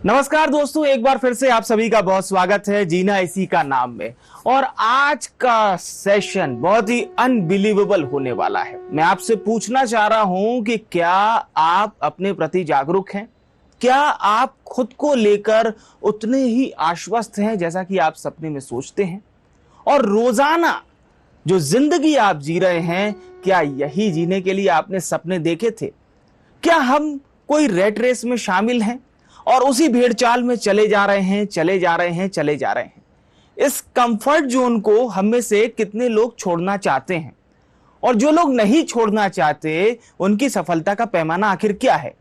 नमस्कार दोस्तों, एक बार फिर से आप सभी का बहुत स्वागत है जीना इसी का नाम में। और आज का सेशन बहुत ही अनबिलीवेबल होने वाला है। मैं आपसे पूछना चाह रहा हूं कि क्या आप अपने प्रति जागरूक हैं? क्या आप खुद को लेकर उतने ही आश्वस्त हैं जैसा कि आप सपने में सोचते हैं? और रोजाना जो जिंदगी आप जी रहे हैं, क्या यही जीने के लिए आपने सपने देखे थे? क्या हम कोई रेट रेस में शामिल हैं और उसी भेड़चाल में चले जा रहे हैं? इस कंफर्ट जोन को हम में से कितने लोग छोड़ना चाहते हैं? और जो लोग नहीं छोड़ना चाहते, उनकी सफलता का पैमाना आखिर क्या है?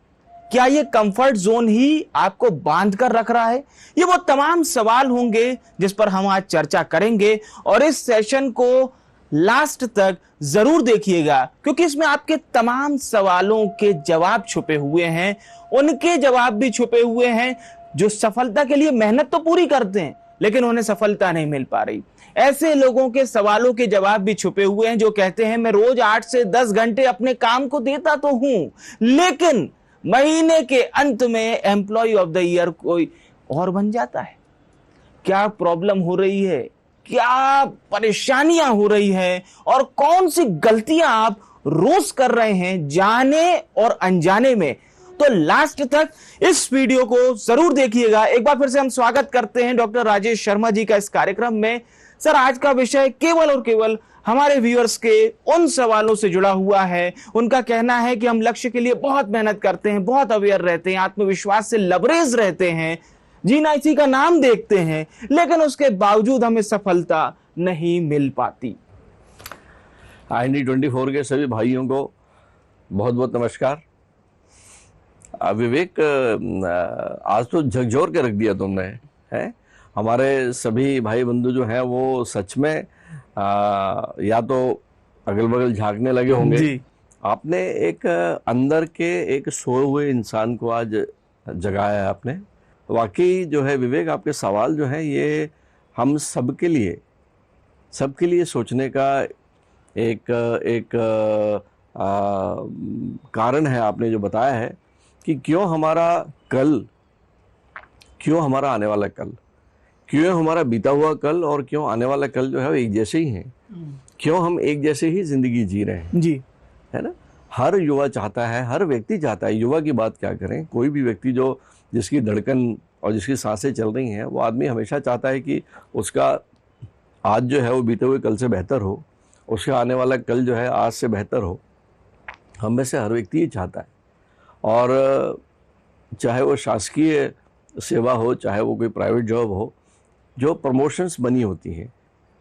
क्या ये कंफर्ट जोन ही आपको बांध कर रख रहा है? ये वो तमाम सवाल होंगे जिस पर हम आज चर्चा करेंगे। और इस सेशन को लास्ट तक जरूर देखिएगा, क्योंकि इसमें आपके तमाम सवालों के जवाब छुपे हुए हैं। उनके जवाब भी छुपे हुए हैं जो सफलता के लिए मेहनत तो पूरी करते हैं, लेकिन उन्हें सफलता नहीं मिल पा रही। ऐसे लोगों के सवालों के जवाब भी छुपे हुए हैं जो कहते हैं, मैं रोज 8 से 10 घंटे अपने काम को देता तो हूं, लेकिन महीने के अंत में एम्प्लॉय ऑफ द ईयर कोई और बन जाता है। क्या प्रॉब्लम हो रही है? क्या परेशानियां हो रही है? और कौन सी गलतियां आप रोज कर रहे हैं, जाने और अनजाने में? तो लास्ट तक इस वीडियो को जरूर देखिएगा। एक बार फिर से हम स्वागत करते हैं डॉक्टर राजेश शर्मा जी का इस कार्यक्रम में। सर, आज का विषय केवल और केवल हमारे व्यूअर्स के उन सवालों से जुड़ा हुआ है। उनका कहना है कि हम लक्ष्य के लिए बहुत मेहनत करते हैं, बहुत अवेयर रहते हैं, आत्मविश्वास से लबरेज रहते हैं, जीना इसी का नाम देखते हैं, लेकिन उसके बावजूद हमें सफलता नहीं मिल पाती। IND 24 के सभी भाइयों को बहुत बहुत नमस्कार। विवेक, आज तो झकझोर के रख दिया तुमने, है? हमारे सभी भाई बंधु जो हैं वो सच में या तो अगल बगल झांकने लगे होंगे जी। आपने एक अंदर के एक सोए हुए इंसान को आज जगाया है आपने। वाकई जो है विवेक, आपके सवाल जो है ये हम सबके लिए सोचने का एक कारण है। आपने जो बताया है कि क्यों हमारा आने वाला कल, क्यों हमारा बीता हुआ कल और क्यों आने वाला कल जो है वो एक जैसे ही हैं, क्यों हम एक जैसे ही जिंदगी जी रहे हैं जी, है ना? हर युवा चाहता है, हर व्यक्ति चाहता है, युवा की बात क्या करें, कोई भी व्यक्ति जिसकी धड़कन और जिसकी सांसें चल रही हैं, वो आदमी हमेशा चाहता है कि उसका आज जो है वो बीते हुए कल से बेहतर हो, उसका आने वाला कल जो है आज से बेहतर हो। हम में से हर व्यक्ति ये चाहता है। और चाहे वो शासकीय सेवा हो, चाहे वो कोई प्राइवेट जॉब हो, जो प्रमोशंस बनी होती हैं,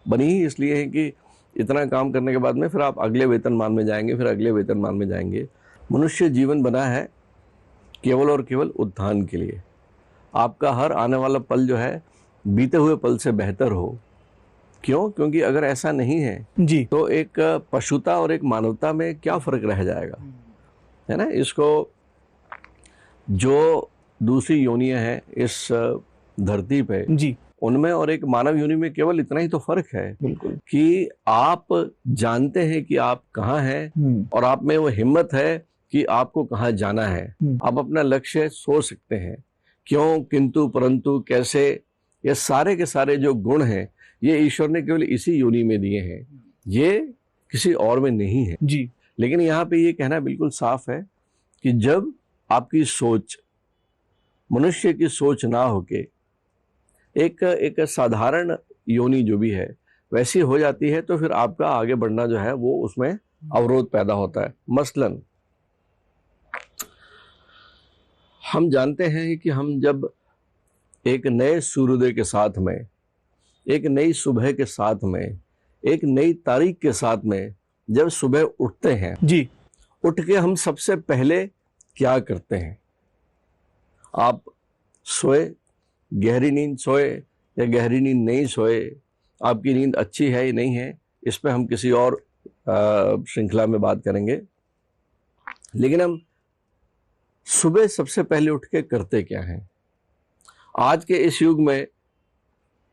बनी ही इसलिए है कि इतना काम करने के बाद में फिर आप अगले वेतनमान में जाएंगे, फिर अगले वेतनमान में जाएंगे। मनुष्य जीवन बना है केवल और केवल उत्थान के लिए। आपका हर आने वाला पल जो है बीते हुए पल से बेहतर हो। क्यों? क्योंकि अगर ऐसा नहीं है जी, तो एक पशुता और एक मानवता में क्या फर्क रह जाएगा, है ना? इसको जो दूसरी योनियां हैं इस धरती पे जी, उनमें और एक मानव योनि में केवल इतना ही तो फर्क है बिल्कुल, कि आप जानते हैं कि आप कहाँ हैं और आप में वो हिम्मत है कि आपको कहाँ जाना है। आप अपना लक्ष्य सोच सकते हैं। क्यों, किंतु, परंतु, कैसे, ये सारे के सारे जो गुण हैं ये ईश्वर ने केवल इसी योनि में दिए हैं, ये किसी और में नहीं है जी। लेकिन यहाँ पे ये कहना बिल्कुल साफ है कि जब आपकी सोच मनुष्य की सोच ना होके एक साधारण योनि जो भी है वैसी हो जाती है, तो फिर आपका आगे बढ़ना जो है वो उसमें अवरोध पैदा होता है। मसलन हम जानते हैं कि हम जब एक नए सूर्योदय के साथ में, एक नई सुबह के साथ में, एक नई तारीख के साथ में जब सुबह उठते हैं जी, उठ के हम सबसे पहले क्या करते हैं? आप सोए, गहरी नींद सोए या गहरी नींद नहीं सोए, आपकी नींद अच्छी है या नहीं है, इस पे हम किसी और श्रृंखला में बात करेंगे। लेकिन हम सुबह सबसे पहले उठ के करते क्या हैं? आज के इस युग में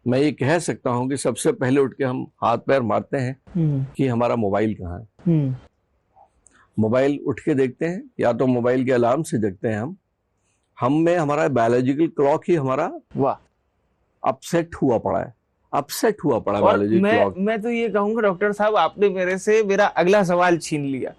मैं ये कह सकता हूं कि सबसे पहले उठ के हम हाथ पैर मारते हैं कि हमारा मोबाइल कहाँ है। मोबाइल उठ के देखते हैं, या तो मोबाइल के अलार्म से जगते हैं हम में हमारा बायोलॉजिकल क्लॉक ही हमारा अपसेट हुआ पड़ा है, बायोलॉजिकल क्लॉक। मैं तो ये कहूंगा डॉक्टर साहब, आपने मेरे से मेरा अगला सवाल छीन लिया।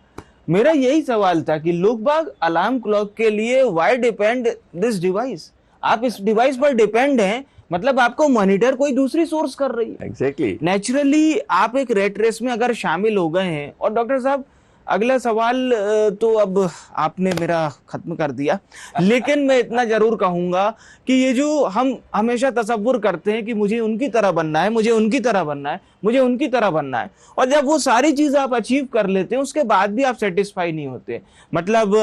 मेरा यही सवाल था कि लोग बाग अलार्म क्लॉक के लिए व्हाई डिपेंड दिस डिवाइस? आप इस डिवाइस पर डिपेंड हैं, मतलब आपको मॉनिटर कोई दूसरी सोर्स कर रही है। एग्जैक्टली। नेचुरली आप एक रेट रेस में अगर शामिल हो गए हैं। और डॉक्टर साहब अगला सवाल तो अब आपने मेरा खत्म कर दिया, लेकिन मैं इतना जरूर कहूंगा कि ये जो हम हमेशा तसव्वुर करते हैं कि मुझे उनकी तरह बनना है, मुझे उनकी तरह बनना है, मुझे उनकी तरह बनना है, और जब वो सारी चीज आप अचीव कर लेते हैं उसके बाद भी आप सेटिस्फाई नहीं होते। मतलब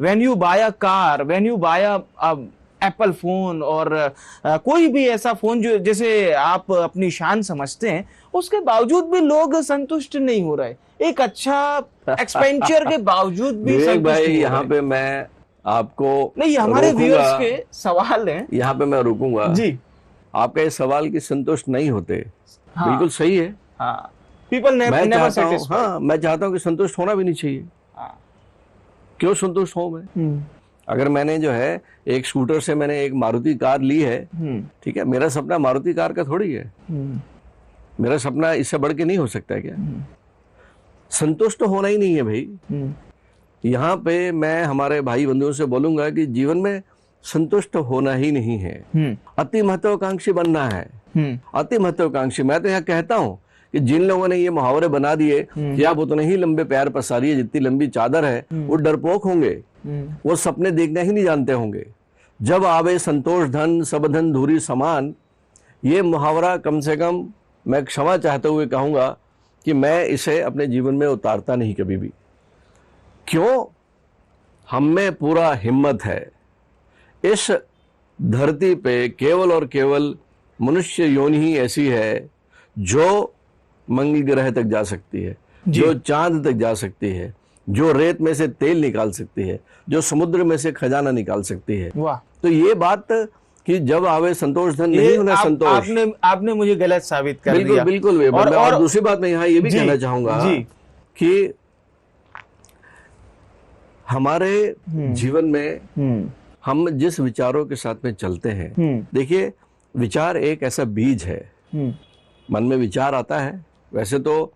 when you buy a car, when you buy a apple phone, और कोई भी ऐसा फोन जो जैसे आप अपनी शान समझते हैं, उसके बावजूद भी लोग संतुष्ट नहीं हो रहे। एक अच्छा एक्सपेंचर के बावजूद भी विवेक भाई, यहाँ पे मैं आपको नहीं, हमारे व्यूअर्स के सवाल हैं, यहाँ पे मैं रुकूंगा जी। आपका इस सवाल की संतुष्ट नहीं होते। हाँ, बिल्कुल सही है। हाँ, पीपल नेवर सेटिस्फाइड। हाँ, मैं चाहता हूँ कि संतुष्ट होना भी नहीं चाहिए। हाँ। क्यों संतुष्ट हूँ मैं? अगर मैंने जो है एक स्कूटर से मैंने एक मारुति कार ली है, ठीक है, मेरा सपना मारुति कार का थोड़ी है। मेरा सपना इससे बढ़ के नहीं हो सकता है क्या? संतुष्ट होना ही नहीं है भाई। यहाँ पे मैं हमारे भाई बंधुओं से बोलूंगा कि जीवन में संतुष्ट होना ही नहीं है, अति महत्वाकांक्षी बनना है। अति महत्वाकांक्षी। मैं तो यहाँ कहता हूँ कि जिन लोगों ने ये मुहावरे बना दिए कि आप उतने ही लंबे पैर पसारिए जितनी लंबी चादर है, वो डरपोक होंगे, वो सपने देखना ही नहीं जानते होंगे। जब आवे संतोष धन सब धन धूरी समान, ये मुहावरा कम से कम मैं क्षमा चाहते हुए कहूंगा कि मैं इसे अपने जीवन में उतारता नहीं कभी भी। क्यों? हम में पूरा हिम्मत है। इस धरती पे केवल और केवल मनुष्य योनि ही ऐसी है जो मंगल ग्रह तक जा सकती है, जो चांद तक जा सकती है, जो रेत में से तेल निकाल सकती है, जो समुद्र में से खजाना निकाल सकती है। वाह। तो ये बात कि जब आवे संतोष धन नहीं होना संतोष, आपने मुझे गलत साबित कर दिया। बिल्कुल। और दूसरी बात मैं यहाँ ये भी कहना चाहूंगा कि हमारे जीवन में हम जिस विचारों के साथ में चलते हैं, देखिए विचार एक ऐसा बीज है। मन में विचार आता है। वैसे तो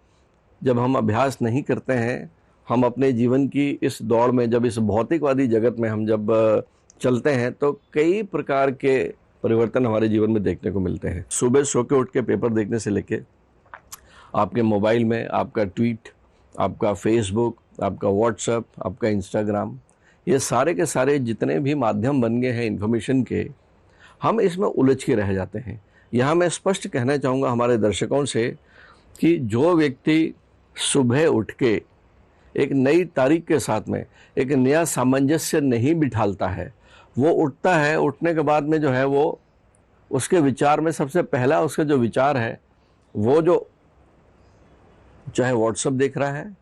जब हम अभ्यास नहीं करते हैं, हम अपने जीवन की इस दौड़ में, जब इस भौतिकवादी जगत में हम जब चलते हैं, तो कई प्रकार के परिवर्तन हमारे जीवन में देखने को मिलते हैं। सुबह सो के उठ के पेपर देखने से लेके आपके मोबाइल में आपका ट्वीट, आपका फेसबुक, आपका व्हाट्सएप, आपका इंस्टाग्राम, ये सारे के सारे जितने भी माध्यम बन गए हैं इन्फॉर्मेशन के, हम इसमें उलझ के रह जाते हैं। यहाँ मैं स्पष्ट कहना चाहूँगा हमारे दर्शकों से कि जो व्यक्ति सुबह उठ के एक नई तारीख के साथ में एक नया सामंजस्य नहीं बिठालता है, वो उठता है, उठने के बाद में जो है वो उसके विचार में सबसे पहला उसका जो विचार है वो जो चाहे व्हाट्सएप देख रहा है,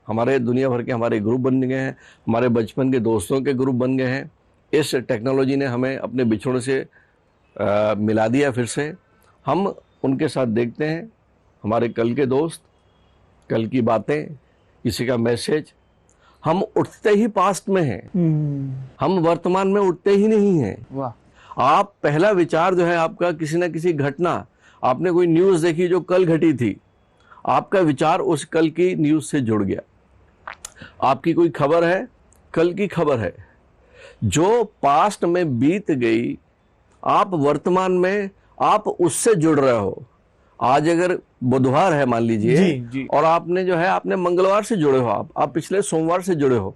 हमारे दुनिया भर के हमारे ग्रुप बन गए हैं, हमारे बचपन के दोस्तों के ग्रुप बन गए हैं। इस टेक्नोलॉजी ने हमें अपने बिछोड़े से मिला दिया। फिर से हम उनके साथ देखते हैं हमारे कल के दोस्त, कल की बातें, किसी का मैसेज। हम उठते ही पास्ट में हैं, हम वर्तमान में उठते ही नहीं हैं। वाह। आप पहला विचार जो है आपका किसी ना किसी घटना, आपने कोई न्यूज़ देखी जो कल घटी थी, आपका विचार उस कल की न्यूज़ से जुड़ गया। आपकी कोई खबर है, कल की खबर है जो पास्ट में बीत गई, आप वर्तमान में आप उससे जुड़ रहे हो। आज अगर बुधवार है मान लीजिए, और आपने जो है आपने मंगलवार से जुड़े हो, आप पिछले सोमवार से जुड़े हो,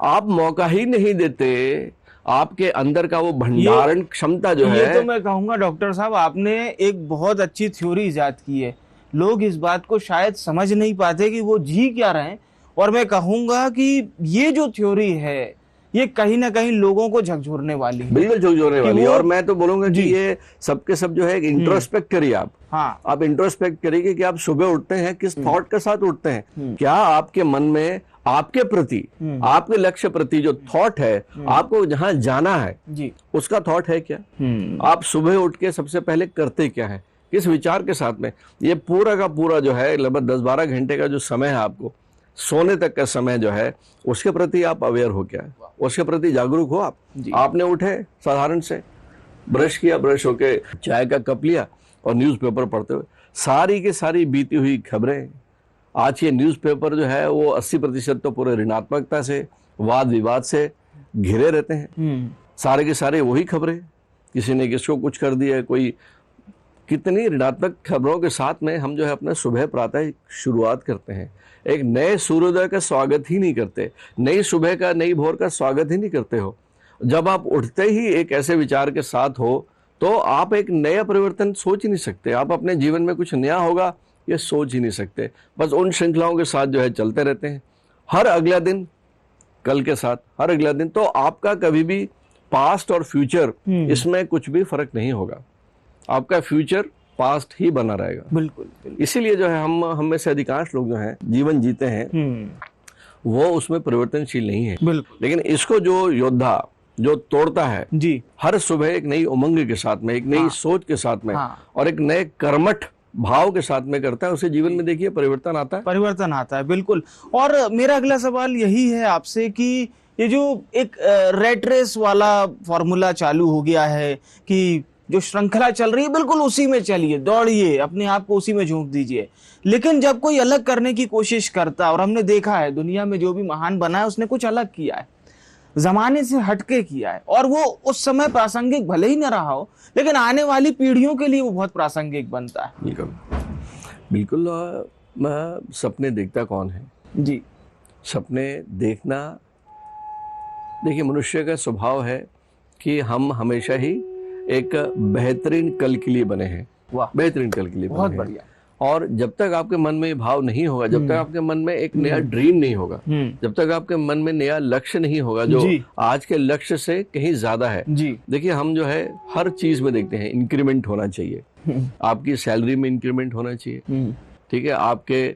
आप मौका ही नहीं देते आपके अंदर का वो भंडारण क्षमता जो है। ये तो मैं कहूंगा डॉक्टर साहब, आपने एक बहुत अच्छी थ्योरी इजाद की है। लोग इस बात को शायद समझ नहीं पाते कि वो जी क्या रहे हैं, और मैं कहूंगा कि ये जो थ्योरी है ये कहीं ना कहीं लोगों को झकझोरने वाली है। बिल्कुल झकझोरने वाली है। और मैं तो बोलूंगा कि ये सबके सब जो है इंट्रोस्पेक्ट करिए आप। हाँ। आप इंट्रोस्पेक्ट करिए कि आप सुबह उठते हैं किस थॉट के साथ उठते हैं। क्या आपके मन में आपके प्रति, आपके लक्ष्य प्रति जो थॉट है, आपको जहां जाना है जी, उसका थॉट है क्या? आप सुबह उठ के सबसे पहले करते क्या है, किस विचार के साथ में? ये पूरा का पूरा जो है लगभग 10-12 घंटे का जो समय है, आपको सोने तक का समय जो है, उसके प्रति आप अवेयर हो क्या, उसके प्रति जागरूक हो आप? आपने उठे साधारण से, ब्रश किया, ब्रश होके चाय का कप लिया और न्यूज़पेपर पढ़ते हुए सारी की सारी बीती हुई खबरें, आज के न्यूज़पेपर जो है वो 80% तो पूरे ऋणात्मकता से, वाद विवाद से घिरे रहते हैं। सारे के सारे वही खबरें, किसी ने किसको कुछ कर दिया, कोई कितनी ऋणात्मक खबरों के साथ में हम जो है अपना सुबह प्रातः शुरुआत करते हैं। एक नए सूर्योदय का स्वागत ही नहीं करते, नई सुबह का, नई भोर का स्वागत ही नहीं करते हो। जब आप उठते ही एक ऐसे विचार के साथ हो तो आप एक नया परिवर्तन सोच ही नहीं सकते, आप अपने जीवन में कुछ नया होगा ये सोच ही नहीं सकते। बस उन श्रृंखलाओं के साथ जो है चलते रहते हैं, हर अगला दिन कल के साथ, हर अगला दिन। तो आपका कभी भी पास्ट और फ्यूचर इसमें कुछ भी फर्क नहीं होगा, आपका फ्यूचर पास्ट ही बना रहेगा। बिल्कुल। इसीलिए जो है हम में से अधिकांश लोग जो हैं जीवन जीते हैं वो उसमें परिवर्तनशील नहीं है। लेकिन इसको जो योद्धा जो तोड़ता है जी, हर सुबह एक नई उमंग के साथ में, एक नई सोच के साथ में और एक नए कर्मठ भाव के साथ में करता है, उसे जीवन में देखिए परिवर्तन आता है। बिल्कुल। और मेरा अगला सवाल यही है आपसे कि ये जो एक रेट रेस वाला फॉर्मूला चालू हो गया है कि जो श्रृंखला चल रही है बिल्कुल उसी में चलिए, दौड़िए, अपने आप को उसी में झोंक दीजिए। लेकिन जब कोई अलग करने की कोशिश करता, और हमने देखा है दुनिया में जो भी महान बना है उसने कुछ अलग किया है, जमाने से हटके किया है, और वो उस समय प्रासंगिक भले ही न रहा हो लेकिन आने वाली पीढ़ियों के लिए वो बहुत प्रासंगिक बनता है। बिल्कुल। सपने देखता कौन है जी, सपने देखना, देखिए मनुष्य का स्वभाव है कि हम हमेशा ही एक बेहतरीन कल के लिए बने हैं। वाह, बेहतरीन कल के लिए बहुत बने हैं। बढ़िया। और जब तक आपके मन में ये भाव नहीं होगा, जब तक आपके मन में एक नया ड्रीम नहीं होगा, जब तक आपके मन में नया लक्ष्य नहीं होगा जो आज के लक्ष्य से कहीं ज्यादा है। देखिए हम जो है हर चीज में देखते हैं इंक्रीमेंट होना चाहिए, आपकी सैलरी में इंक्रीमेंट होना चाहिए, ठीक है, आपके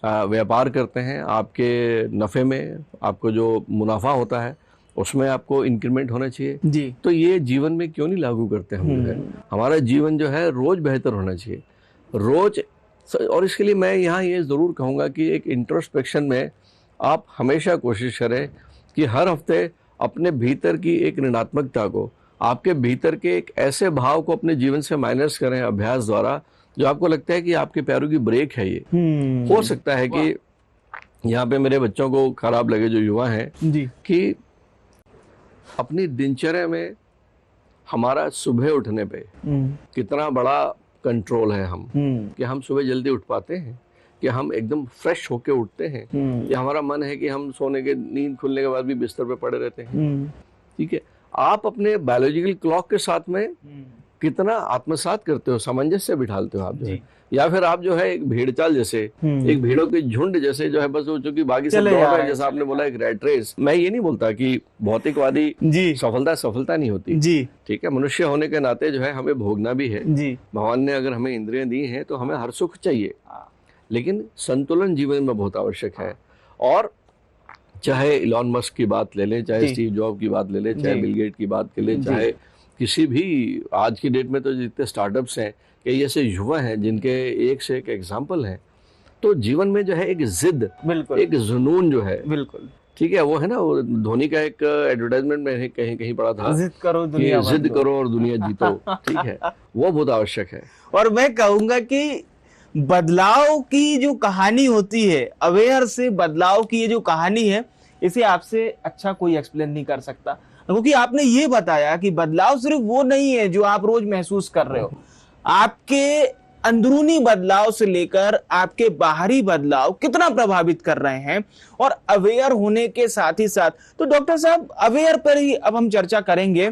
व्यापार करते हैं, आपके नफे में आपको जो मुनाफा होता है उसमें आपको इंक्रीमेंट होना चाहिए जी। तो ये जीवन में क्यों नहीं लागू करते हम जो है? हमारा जीवन जो है रोज बेहतर होना चाहिए, रोज। और इसके लिए मैं यहाँ ये ज़रूर कहूँगा कि एक इंट्रोस्पेक्शन में आप हमेशा कोशिश करें कि हर हफ्ते अपने भीतर की एक ऋणात्मकता को, आपके भीतर के एक ऐसे भाव को अपने जीवन से माइनस करें अभ्यास द्वारा जो आपको लगता है कि आपके पैरों की ब्रेक है। ये हो सकता है कि यहाँ पे मेरे बच्चों को खराब लगे, जो युवा हैं, कि अपनी दिनचर्या में हमारा सुबह उठने पे कितना बड़ा कंट्रोल है हम, कि हम सुबह जल्दी उठ पाते हैं, कि हम एकदम फ्रेश होके उठते हैं, या हमारा मन है कि हम सोने के, नींद खुलने के बाद भी बिस्तर पे पड़े रहते हैं। ठीक है, आप अपने बायोलॉजिकल क्लॉक के साथ में कितना आत्मसात करते हो, सामंजस्य बिठालते हो आप जो है, या फिर आप जो है एक भेड़ चाल जैसे, एक भेड़ों के झुंड जैसे जो है बस वो चूंकि बाकी सब दौड़ रहे हैं, जैसा आपने बोला एक रैट रेस। मैं ये नहीं बोलता कि भौतिकवादी सफलता नहीं होती जी, ठीक है, मनुष्य होने के नाते जो है हमें भोगना भी है जी। भगवान ने अगर हमें इंद्रियां दी हैं तो हमें हर सुख चाहिए, लेकिन संतुलन जीवन में बहुत आवश्यक है। और चाहे इलॉन मस्क की बात ले लें, चाहे स्टीव जॉब की बात ले लें, चाहे बिल गेट की बात ले लें, चाहे किसी भी आज की डेट में तो जितने स्टार्टअप्स हैं, कई ऐसे युवा हैं जिनके एक से एक एग्जाम्पल हैं, तो जीवन में जो है एक जिद, एक जुनून जो है, बिल्कुल ठीक है, वो है ना, वो धोनी का एक एडवर्टाइजमेंट में कहीं पढ़ा था, जिद करो और दुनिया जीतो। ठीक है, वो बहुत आवश्यक है। और मैं कहूंगा कि बदलाव की जो कहानी होती है, अवेयर से बदलाव की ये जो कहानी है, इसे आपसे अच्छा कोई एक्सप्लेन नहीं कर सकता, क्योंकि आपने ये बताया कि बदलाव सिर्फ वो नहीं है जो आप रोज महसूस कर रहे हो, आपके अंदरूनी बदलाव से लेकर आपके बाहरी बदलाव कितना प्रभावित कर रहे हैं। और अवेयर होने के साथ ही साथ, तो डॉक्टर साहब अवेयर पर ही अब हम चर्चा करेंगे,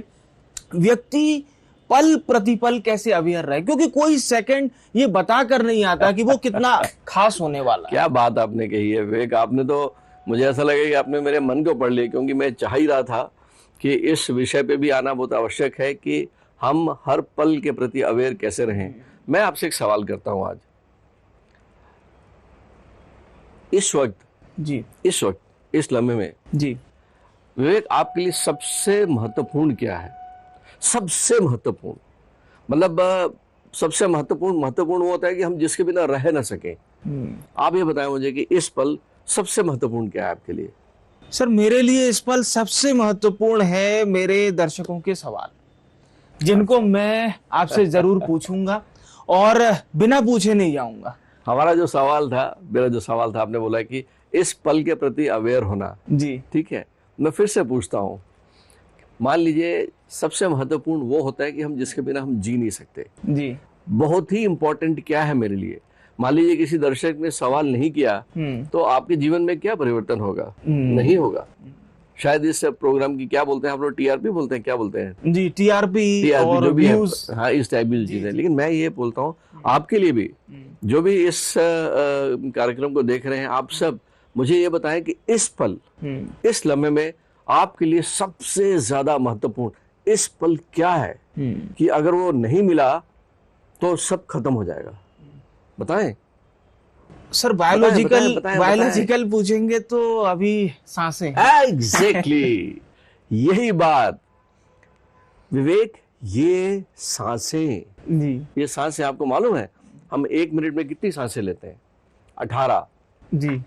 व्यक्ति पल प्रतिपल कैसे अवेयर रहे, क्योंकि कोई सेकंड ये बता कर नहीं आता कि वो कितना खास होने वाला है। क्या बात आपने कही है विवेक, आपने तो, मुझे ऐसा लगे कि आपने मेरे मन को पढ़ लिया, क्योंकि मैं चाह ही रहा था कि इस विषय पे भी आना बहुत आवश्यक है कि हम हर पल के प्रति अवेयर कैसे रहें। मैं आपसे एक सवाल करता हूं आज, इस वक्त इस लम्हे में जी विवेक आपके लिए सबसे महत्वपूर्ण क्या है? सबसे महत्वपूर्ण मतलब सबसे महत्वपूर्ण वो होता है कि हम जिसके बिना रह ना सके। आप ये बताएं मुझे कि इस पल सबसे महत्वपूर्ण क्या है आपके लिए? सर, मेरे लिए इस पल सबसे महत्वपूर्ण है मेरे दर्शकों के सवाल, जिनको मैं आपसे जरूर पूछूंगा और बिना पूछे नहीं जाऊंगा। मेरा जो सवाल था, आपने बोला कि इस पल के प्रति अवेयर होना। जी ठीक है, मैं फिर से पूछता हूँ, मान लीजिए सबसे महत्वपूर्ण वो होता है कि हम जिसके बिना हम जी नहीं सकते। जी बहुत ही इंपॉर्टेंट क्या है मेरे लिए? मान लीजिए किसी दर्शक ने सवाल नहीं किया तो आपके जीवन में क्या परिवर्तन होगा? नहीं होगा। शायद इस प्रोग्राम की क्या बोलते हैं आप लोग, टीआरपी बोलते हैं, क्या बोलते हैं? जी, टीआरपी और जो भी है, व्यूज। हाँ, इस टाइप की चीजें। लेकिन मैं ये बोलता हूँ आपके लिए भी, जो भी इस कार्यक्रम को देख रहे हैं, आप सब मुझे ये बताएं कि इस पल, इस लम्हे में आपके लिए सबसे ज्यादा महत्वपूर्ण इस पल क्या है कि अगर वो नहीं मिला तो सब खत्म हो जाएगा? बताएं सर, बायोलॉजिकल पूछेंगे तो अभी सांसें। एग्जैक्टली यही बात विवेक, ये सांसें। जी ये सांसें आपको मालूम है हम 1 मिनट में कितनी सांसें लेते हैं? 18 जी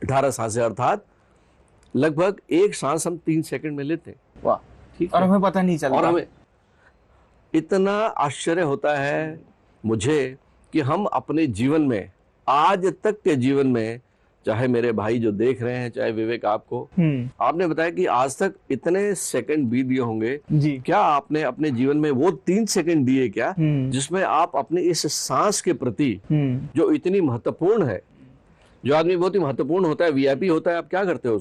18 सांसें, अर्थात लगभग एक सांस हम 3 सेकंड में लेते हैं। वाह, ठीक और है? हमें पता नहीं चलता। और हमें इतना आश्चर्य होता है मुझे कि हम अपने जीवन में, आज तक के जीवन में, चाहे मेरे भाई जो देख रहे हैं, चाहे विवेक आपको, आपने बताया कि आज तक इतने सेकंड बीत गए होंगे। जी क्या आपने अपने जीवन में वो 3 सेकंड दिए क्या जिसमें आप अपने इस सांस के प्रति, जो इतनी महत्वपूर्ण है, जो आदमी बहुत ही महत्वपूर्ण होता है, वीआईपी होता है, आप क्या करते हो?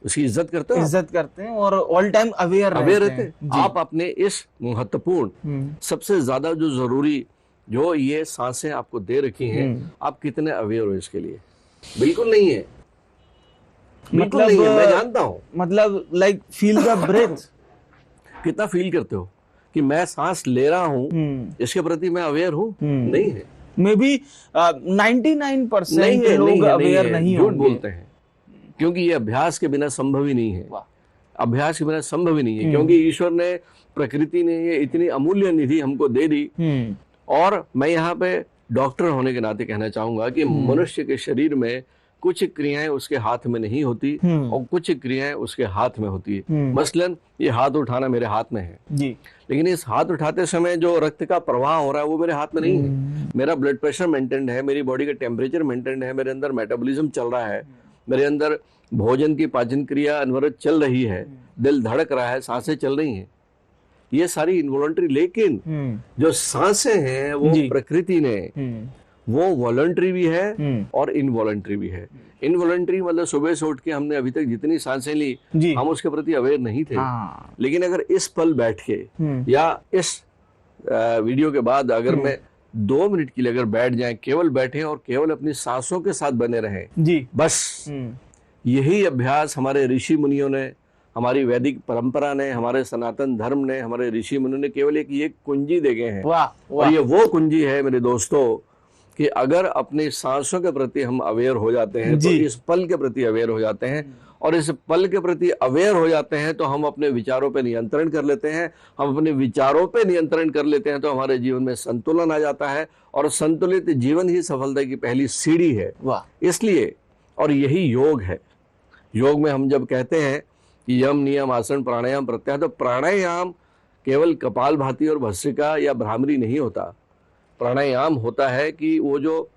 उसकी इज्जत करते हो? इज्जत करते हैं और ऑल टाइम अवेयर रहते हैं। आप अपने इस महत्वपूर्ण, सबसे ज्यादा जो जरूरी, जो ये सांसें आपको दे रखी हैं, आप कितने अवेयर हो इसके लिए? बिल्कुल नहीं है, बिल्कुल नहीं है, मैं जानता हूं। मतलब लाइक फील द ब्रेथ। कितना फील करते हो कि मैं सांस ले रहा हूं, इसके प्रति मैं अवेयर हूं? नहीं है। मे बी 99% लोग अवेयर नहीं झूठ होंगे। बोलते हैं, क्योंकि ये अभ्यास के बिना संभव ही नहीं है। अभ्यास के बिना संभव ही नहीं है, क्योंकि ईश्वर ने, प्रकृति ने ये इतनी अमूल्य निधि हमको दे दी। और मैं यहाँ पे डॉक्टर होने के नाते कहना चाहूंगा कि मनुष्य के शरीर में कुछ क्रियाएं उसके हाथ में नहीं होती और कुछ क्रियाएं उसके हाथ में होती है। मसलन ये हाथ उठाना मेरे हाथ में है जी, लेकिन इस हाथ उठाते समय जो रक्त का प्रवाह हो रहा है वो मेरे हाथ में नहीं है। मेरा ब्लड प्रेशर मेंटेन है, मेरी बॉडी का टेम्परेचर मेंटेन है, मेरे अंदर मेटाबॉलिज्म चल रहा है, मेरे अंदर भोजन की पाचन क्रिया अनवरत चल रही है, दिल धड़क रहा है, सांसें चल रही हैं, ये सारी इनवॉलंटरी। लेकिन जो सांसें हैं वो प्रकृति ने, वो वॉलंटरी भी है और इनवॉलंटरी भी है। इनवॉलंटरी मतलब सुबह से उठ के हमने अभी तक जितनी सांसें ली हम उसके प्रति अवेयर नहीं थे। लेकिन अगर इस पल बैठ के या इस वीडियो के बाद अगर मैं 2 मिनट के लिए अगर बैठ जाएं, केवल बैठे और केवल अपनी सांसों के साथ बने रहें जी, बस यही अभ्यास हमारे ऋषि मुनियों ने, हमारी वैदिक परंपरा ने, हमारे सनातन धर्म ने, हमारे ऋषि मुनियों ने केवल एक ये कुंजी दे गए हैं। और ये वो कुंजी है मेरे दोस्तों कि अगर अपनी सांसों के प्रति हम अवेयर हो जाते हैं तो इस पल के प्रति अवेयर हो जाते हैं, और इस पल के प्रति अवेयर हो जाते हैं तो हम अपने विचारों पे नियंत्रण कर लेते हैं। हम अपने विचारों पे नियंत्रण कर लेते हैं तो हमारे जीवन में संतुलन आ जाता है, और संतुलित जीवन ही सफलता की पहली सीढ़ी है। इसलिए, और यही योग है। योग में हम जब कहते हैं कि यम, नियम, आसन, प्राणायाम, प्रत्याहार, तो प्राणायाम केवल कपालभाति और भस्त्रिका या भ्रामरी नहीं होता। प्राणायाम होता है कि वो जो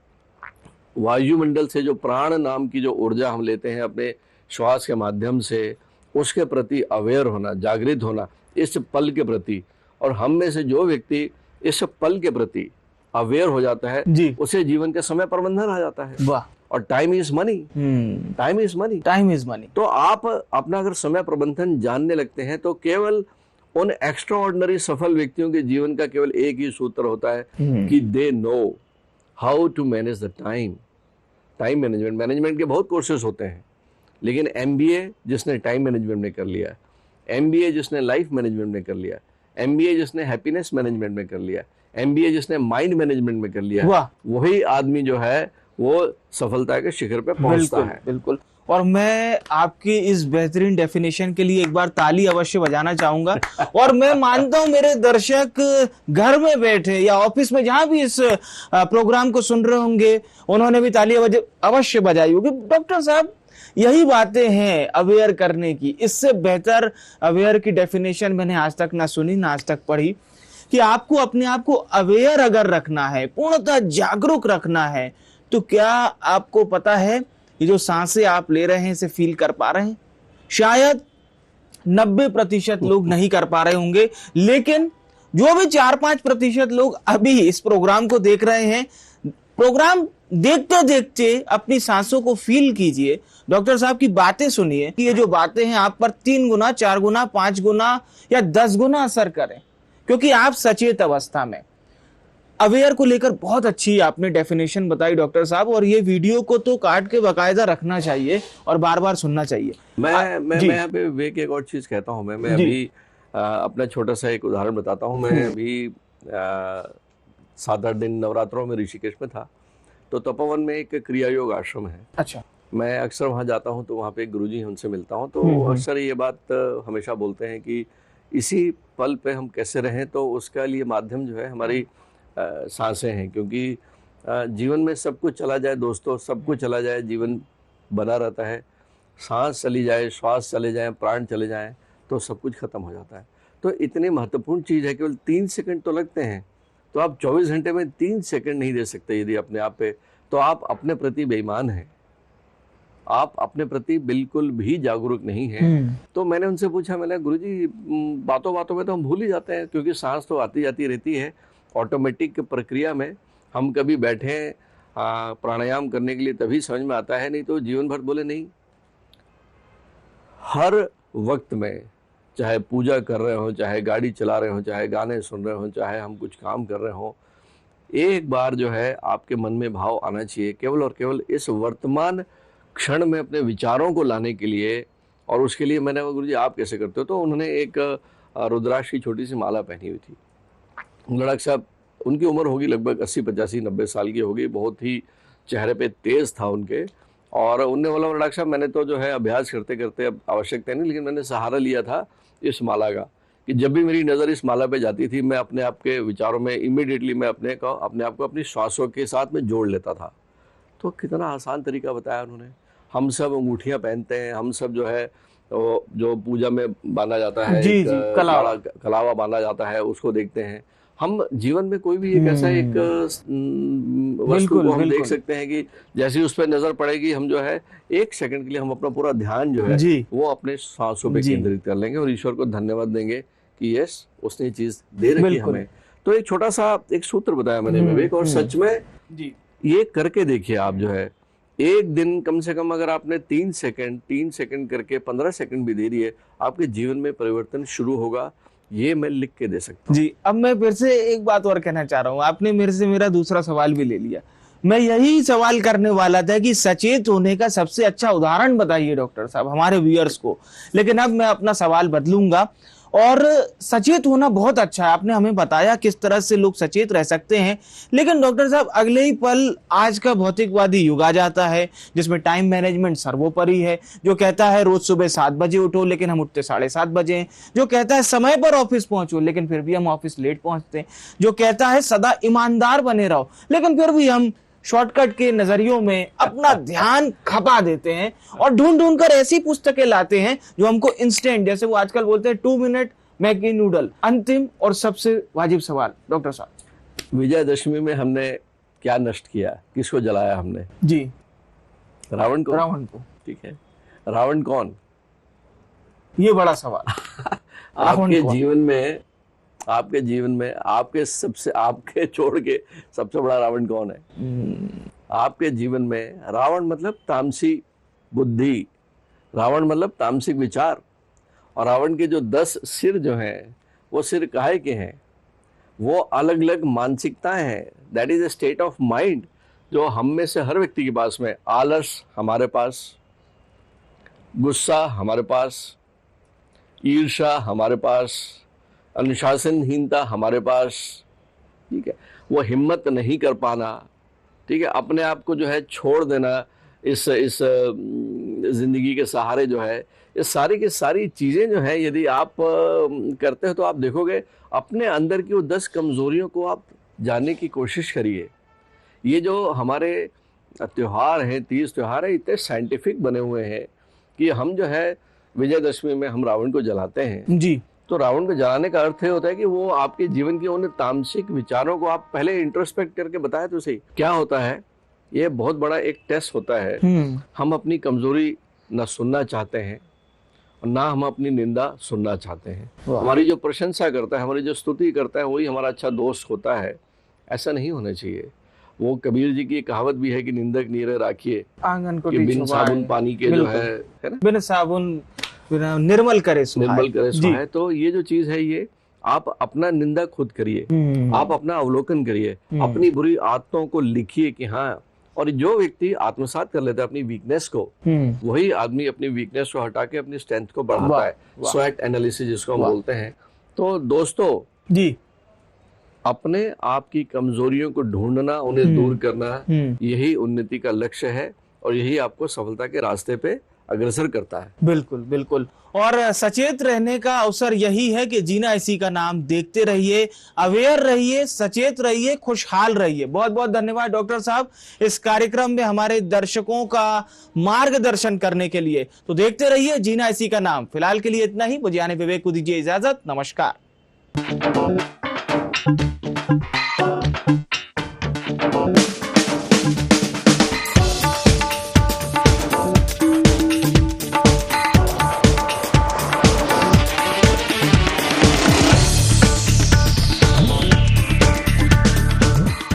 वायुमंडल से जो प्राण नाम की जो ऊर्जा हम लेते हैं अपने श्वास के माध्यम से, उसके प्रति अवेयर होना, जागृत होना इस पल के प्रति। और हम में से जो व्यक्ति इस पल के प्रति अवेयर हो जाता है उसे जीवन के समय प्रबंधन आ जाता है। वाह। और time is money, time is money, time is money. तो आप अपना अगर समय प्रबंधन जानने लगते हैं तो केवल उन एक्स्ट्रा ऑर्डिनरी सफल व्यक्तियों के जीवन का केवल एक ही सूत्र होता है कि they know how to manage the time. Time management के बहुत कोर्सेज होते हैं, लेकिन एमबीए जिसने टाइम मैनेजमेंट में कर लिया, एमबीए जिसने लाइफ मैनेजमेंट में कर लिया, एमबीए जिसने हैप्पीनेस मैनेजमेंट में कर लिया, एमबीए जिसने माइंड मैनेजमेंट में कर लिया, वही आदमी जो है वो सफलता के शिखर पे पहुंचता है। बिल्कुल। और मैं आपकी इस बेहतरीन डेफिनेशन के लिए एक बार ताली अवश्य बजाना चाहूंगा। और मैं मानता हूं मेरे दर्शक घर में बैठे या ऑफिस में जहां भी इस प्रोग्राम को सुन रहे होंगे, उन्होंने भी ताली अवश्य बजाई होगी। डॉक्टर साहब, यही बातें हैं अवेयर करने की। इससे बेहतर अवेयर की डेफिनेशन मैंने आज तक ना सुनी, ना आज तक पढ़ी, कि आपको अपने आप को अवेयर अगर रखना है, पूर्णतः जागरूक रखना है, तो क्या आपको पता है ये जो सांसें आप ले रहे हैं इसे फील कर पा रहे हैं? शायद 90% लोग नहीं कर पा रहे होंगे, लेकिन जो भी 4-5% लोग अभी इस प्रोग्राम को देख रहे हैं, प्रोग्राम देखते देखते अपनी सांसों को फील कीजिए, डॉक्टर साहब की बातें सुनिए कि ये जो बातें हैं आप पर 3 गुना, 4 गुना, 5 गुना या 10 गुना असर करें, क्योंकि आप सचेत अवस्था में। अवेयर को लेकर बहुत अच्छी आपने डेफिनेशन बताई डॉक्टर साहब, और ये वीडियो को तो काट के बाकायदा रखना चाहिए और बार बार सुनना चाहिए। मैं यहाँ पे विवेक एक और चीज कहता हूँ। मैं अभी अपना छोटा सा एक उदाहरण बताता हूँ। मैं अभी 7-8 दिन नवरात्रों में ऋषिकेश में था, तो तपोवन में एक क्रिया योग आश्रम है। अच्छा। मैं अक्सर वहाँ जाता हूँ, तो वहाँ पे एक गुरुजी हैं, उनसे मिलता हूँ। तो अक्सर ये बात हमेशा बोलते हैं कि इसी पल पे हम कैसे रहें, तो उसका लिए माध्यम जो है हमारी सांसें हैं। क्योंकि जीवन में सब कुछ चला जाए दोस्तों, सब कुछ चला जाए, जीवन बना रहता है। सांस चली जाए, श्वास चले जाए, प्राण चले जाएं, तो सब कुछ खत्म हो जाता है। तो इतनी महत्वपूर्ण चीज़ है, केवल 3 सेकंड तो लगते हैं, तो आप 24 घंटे में 3 सेकंड नहीं दे सकते यदि अपने आप पे, तो आप अपने प्रति बेईमान हैं, आप अपने प्रति बिल्कुल भी जागरूक नहीं हैं। तो मैंने उनसे पूछा, मैंने गुरुजी बातों बातों में तो हम भूल ही जाते हैं, क्योंकि सांस तो आती जाती रहती है ऑटोमेटिक प्रक्रिया में। हम कभी बैठे प्राणायाम करने के लिए तभी समझ में आता है, नहीं तो जीवन भर बोले नहीं। हर वक्त में, चाहे पूजा कर रहे हो, चाहे गाड़ी चला रहे हो, चाहे गाने सुन रहे हो, चाहे हम कुछ काम कर रहे हो, एक बार जो है आपके मन में भाव आना चाहिए, केवल और केवल इस वर्तमान क्षण में अपने विचारों को लाने के लिए। और उसके लिए मैंने वो, गुरुजी आप कैसे करते हो? तो उन्होंने एक रुद्राक्ष की छोटी सी माला पहनी हुई थी। लड़क साहब, उनकी उम्र होगी लगभग 80, 85, 90 साल की होगी। बहुत ही चेहरे पे तेज था उनके। और उनने बोला, लड़क साहब मैंने तो जो है अभ्यास करते करते, अब आवश्यकता नहीं, लेकिन मैंने सहारा लिया था इस माला का, कि जब भी मेरी नज़र इस माला पे जाती थी, मैं अपने आप के विचारों में इमीडिएटली मैं अपने आप को अपनी श्वासों के साथ में जोड़ लेता था। तो कितना आसान तरीका बताया उन्होंने। हम सब अंगूठियां पहनते हैं, हम सब जो है जो पूजा में बांधा जाता है, कलावा बांधा जाता है, उसको देखते हैं। हम जीवन में कोई भी एक ऐसा एक वस्तु को हम देख सकते हैं कि जैसे उस पर नजर पड़ेगी, हम जो है 1 सेकंड के लिए हम अपना पूरा ध्यान जो है वो अपने सांसों पे केंद्रित कर लेंगे और ईश्वर को धन्यवाद देंगे कि यस, उसने ये चीज दे रखी हमें। तो एक छोटा सा एक सूत्र बताया मैंने विवेक, और सच में ये करके देखिए आप जो है, एक दिन कम से कम अगर आपने 3 सेकंड करके 15 सेकंड भी दे दिए, आपके जीवन में परिवर्तन शुरू होगा। ये मैं लिख के दे सकता हूँ। जी, अब मैं फिर से एक बात और कहना चाह रहा हूँ। आपने मेरे से मेरा दूसरा सवाल भी ले लिया। मैं यही सवाल करने वाला था कि सचेत होने का सबसे अच्छा उदाहरण बताइए डॉक्टर साहब हमारे व्यूअर्स को, लेकिन अब मैं अपना सवाल बदलूंगा। और सचेत होना बहुत अच्छा है, आपने हमें बताया किस तरह से लोग सचेत रह सकते हैं, लेकिन डॉक्टर साहब अगले ही पल आज का भौतिकवादी युग आ जाता है, जिसमें टाइम मैनेजमेंट सर्वोपरि है, जो कहता है रोज सुबह 7 बजे उठो, लेकिन हम उठते 7:30 बजे हैं, जो कहता है समय पर ऑफिस पहुंचो, लेकिन फिर भी हम ऑफिस लेट पहुंचते हैं, जो कहता है सदा ईमानदार बने रहो, लेकिन फिर भी हम शॉर्टकट के नजरियों में अपना ध्यान खपा देते हैं और ढूंढ कर ऐसी पुस्तकें लाते हैं जो हमको इंस्टेंट, जैसे वो आजकल बोलते हैं 2 मिनट मैगी नूडल। अंतिम और सबसे वाजिब सवाल डॉक्टर साहब, विजयदशमी में हमने क्या नष्ट किया, किसको जलाया हमने? जी, रावण को। रावण को। ठीक है, रावण कौन? ये बड़ा सवाल। आपके जीवन में आपके छोड़ के सबसे बड़ा रावण कौन है? आपके जीवन में रावण मतलब तामसी बुद्धि, रावण मतलब तामसिक विचार। और रावण के जो 10 सिर जो हैं, वो सिर काहे के हैं? वो अलग अलग मानसिकताएं हैं। That is a state of mind जो हम में से हर व्यक्ति के पास में। आलस हमारे पास, गुस्सा हमारे पास, ईर्ष्या हमारे पास, अनुशासनहीनता हमारे पास, ठीक है, वो हिम्मत नहीं कर पाना, ठीक है, अपने आप को जो है छोड़ देना, इस जिंदगी के सहारे जो है, ये सारी की सारी चीजें जो है यदि आप करते हो तो आप देखोगे अपने अंदर की वो 10 कमजोरियों को आप जानने की कोशिश करिए। ये जो हमारे त्योहार हैं, 30 त्योहार है, इतने साइंटिफिक बने हुए हैं कि हम जो है विजयदशमी में हम रावण को जलाते हैं जी। तो रावण को जलाने का अर्थ ये होता है कि वो आपके जीवन के उन तामसिक विचारों को आप पहले इंट्रोस्पेक्ट करके बताए तो सही क्या होता है। ये बहुत बड़ा एक टेस्ट होता है। हम अपनी कमजोरी ना सुनना चाहते हैं और ना हम अपनी निंदा सुनना चाहते हैं। हमारी जो प्रशंसा करता है, हमारी जो स्तुति करता है, वही हमारा अच्छा दोस्त होता है। ऐसा नहीं होना चाहिए। वो कबीर जी की कहावत भी है कि निंदक नीरे राखिए आंगन को बिन साबुन पानी के जो है ना, बिन साबुन निर्मल करे सुहाए। तो ये जो चीज है, ये आप अपना निंदा खुद करिए, आप अपना अवलोकन करिए, अपनी बुरी आदतों को लिखिए कि हाँ। और जो व्यक्ति आत्मसात कर लेता है अपनी वीकनेस को, वही आदमी अपनी वीकनेस को हटा के अपनी स्ट्रेंथ को बढ़ाता है। स्वॉट एनालिसिस जिसको हम बोलते हैं। तो दोस्तों जी, अपने आप की कमजोरियों को ढूंढना, उन्हें दूर करना, यही उन्नति का लक्ष्य है और यही आपको सफलता के रास्ते पे अग्रसर करता है। बिल्कुल बिल्कुल। और सचेत रहने का अवसर यही है कि जीना इसी का नाम देखते रहिए, अवेयर रहिए, सचेत रहिए, खुशहाल रहिए। बहुत बहुत धन्यवाद डॉक्टर साहब इस कार्यक्रम में हमारे दर्शकों का मार्गदर्शन करने के लिए। तो देखते रहिए जीना इसी का नाम। फिलहाल के लिए इतना ही। मुझे यानी विवेक को दीजिए इजाजत। नमस्कार।